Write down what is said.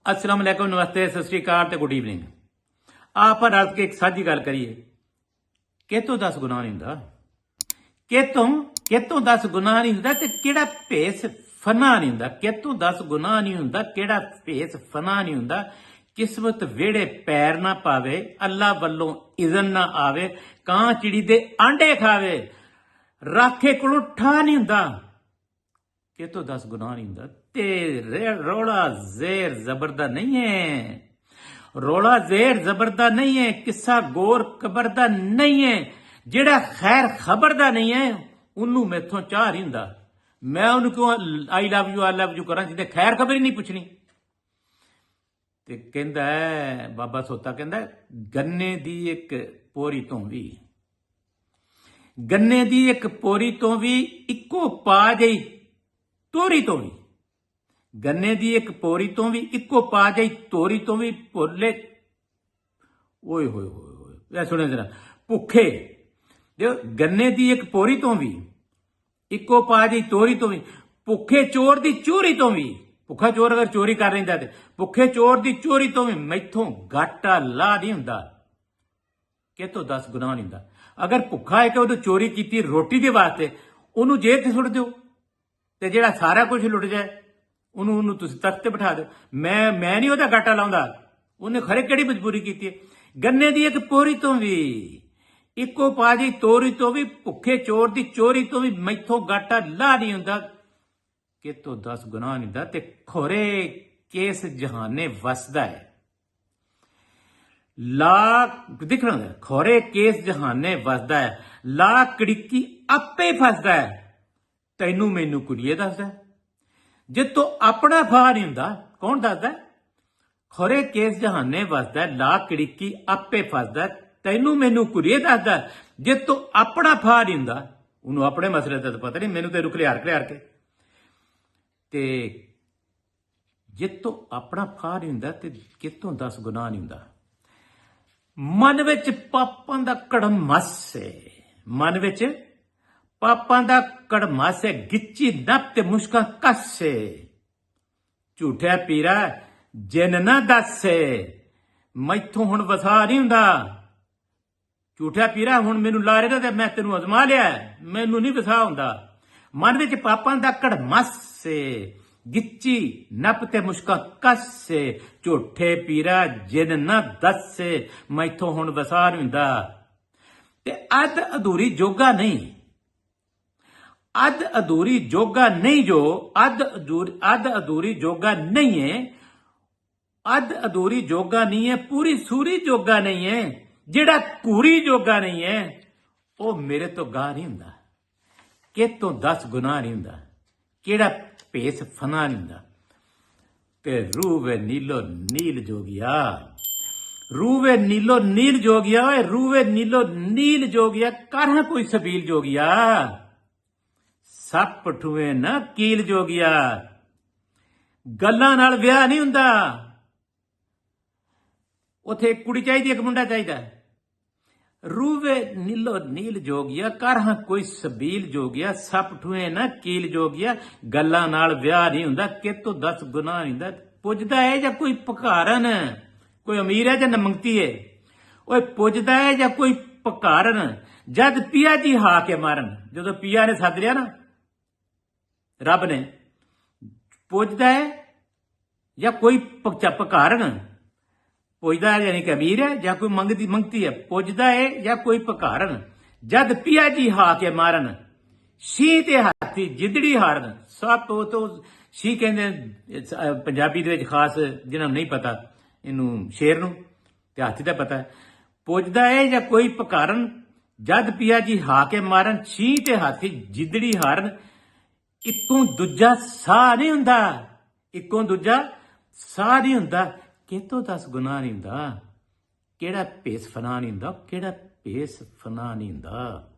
अस्सलाम वालेकुम, नमस्ते, सत श्री अकाल ते गुड ईवनिंग। आप रल के एक साझी गल करिए। कितों 10 गुनाह नहीं हुंदा, कितों 10 गुनाह नहीं हुंदा ते केड़ा भेस फना नहीं हुंदा। कितों 10 गुनाह नहीं हुंदा, केड़ा भेस फना नहीं हुंदा। किस्मत वेड़े पैर ना पावे, अल्लाह वल्लों इज़न ना आवे, कां चिड़ी दे आंडे खावे, राखे कोलों ठा नहीं हुंदा। कितों 10 गुनाह नहीं हुंदा ते रौला जेर जबर दा नहीं है। रौला जेर जबर दा नहीं है, किस्सा गोर कबर दा नहीं है। जेड़ा खैर खबर दा नहीं है उन्नू मैथों चाह नहीं हुंदा। मैं उन्नू क्यों आई लव यू करा जिदे खैर खबर ही नहीं पुछनी। ते कहंदा है बाबा सोता, कहंदा गन्ने दी एक पोरी तो भी, गन्ने दी एक पोरी तो भी इक्को पा गई तोरी तो भी, गन्ने दी एक पोरी तो भी इक्को पा गई तोरी तो भी भोले। ओए होए होए होए, सुने जरा, भुखे गन्ने दी एक पोरी तो भी इक्को पा गई तोरी तो भी, भुखे चोर दी चोरी तो भी, भुखा चोर अगर चोरी कर रहा ते भुखे चोर दी चोरी तो भी मैथों घाटा ला नहीं हुंदा। कितों 10 गुनाह नहीं हुंदा। अगर भुखा है कि वो चोरी की रोटी के वास्ते उन्होंने जेल से सुट दो, ते जेड़ा सारा कुछ लुट जाए उन्होंने तुसीं तख्त ते बिठा दो। मैं नहीं ओहदा घाटा लाउंदा, उन्हें खरे किहड़ी मजबूरी की है। गन्ने दी एक पोरी तो भी इक्को पा जी तोरी तो भी, भुखे चोर दी चोरी तो भी मैथों घाटा ला नहीं हुंदा। कितों 10 गुनाह नहीं हुंदा ते खोरे केस जहाने वसदा है। ला दिखना खोरे केस जहाने वसदा है, ला कड़िकी आपे फसदा है, तैनू मैनू कुड़िए दसदा। जे तो अपना फा नहीं हुंदा कौन दसदा। खोरे केस जहाने वसदा है, ला कड़िकी आपे फसदा, तैनू मैनू कुड़िए दसदा। जे तो अपना फा नहीं हुंदा, उन्होंने अपने मसले का तो पता नहीं, मैनू तेनू खलियार के ते जे तो अपना फा नहीं हुंदा ते कितों 10 गुनाह नहीं हुंदा। मन विच पापां दा कड़मस है, मन विच पापां दा कड़मस है, गिच्ची नप ते मुश्कां कस है। झूठा पीरा जिन ना दस है, मैथों हुण वसा नहीं हुंदा। झूठा पीरा हुण मैनू लारे दा ते मैं तेनू अजमा लिया, मैनू नहीं वसा हुंदा। मन विच पापां दा कड़मस है, गिच्ची नप ते मुश्कां कस से, झूठे पीरा जिन ना दस से, मैथों हुण वसा नहीं हुंदा। ते अध अधूरी जोगा नहीं, अध अधूरी जोगा नहीं, जो अध अधूरी जोगा नहीं है, अध अधूरी जोगा नहीं है, पूरी सूरी जोगा नहीं है। जेड़ा पूरी जोगा नहीं है वो मेरे तो गा नहीं हुंदा। कितों 10 गुनाह नहीं हुंदा, केड़ा भेस फना नहीं हुंदा। ते रूह वे नीलो नील जोगिया, रूह वे नीलो नील जोगिया, रूह वे नीलो नील जोगिया, कर कोई सबील जोगिया, सप ठुए ना कील जोगिया। गल्लां नाल विआह नहीं हुंदा, उत्थे एक कुड़ी चाहिदी एक मुंडा चाहिदा। रूवे नीलो नील जोगिया, कर हां कोई सबील जोगिया, सप ठुए ना कील जोगिया, गल्लां नाल विआह नहीं हुंदा। कितों 10 गुनाह नहीं हुंदा। पुजदा है या कोई भकारन, कोई अमीर है या नमंगती है, ओए पुजदा है या कोई भकारन, जद पिया जी हा के मारन। जदों पिया ने सद लिया ना रब ने, पुजदा है या कोई भकारन, पुजदा है यानी कि अमीर है या कोई मंगती है, पुजदा है या कोई भकारन, जद पिया जी हा के मारन, शी ते हाथी जिदड़ी हारन। सप तो शी कहंदे पंजाबी दे विच, खास जिन्हां नहीं पता इनू शेर नू, ते हाथी दा पता है। पुजदा है या कोई भकारन, जद पिया जी हा के मारन, शी ते हाथी जिदड़ी हारन। इकों दूजा साह नहीं हुंदा, इकों दूजा साह नहीं हुंदा। कितों 10 गुनाह नहीं हुंदा, केड़ा भेस फना नहीं हुंदा, केड़ा भेस फना नहीं हुंदा।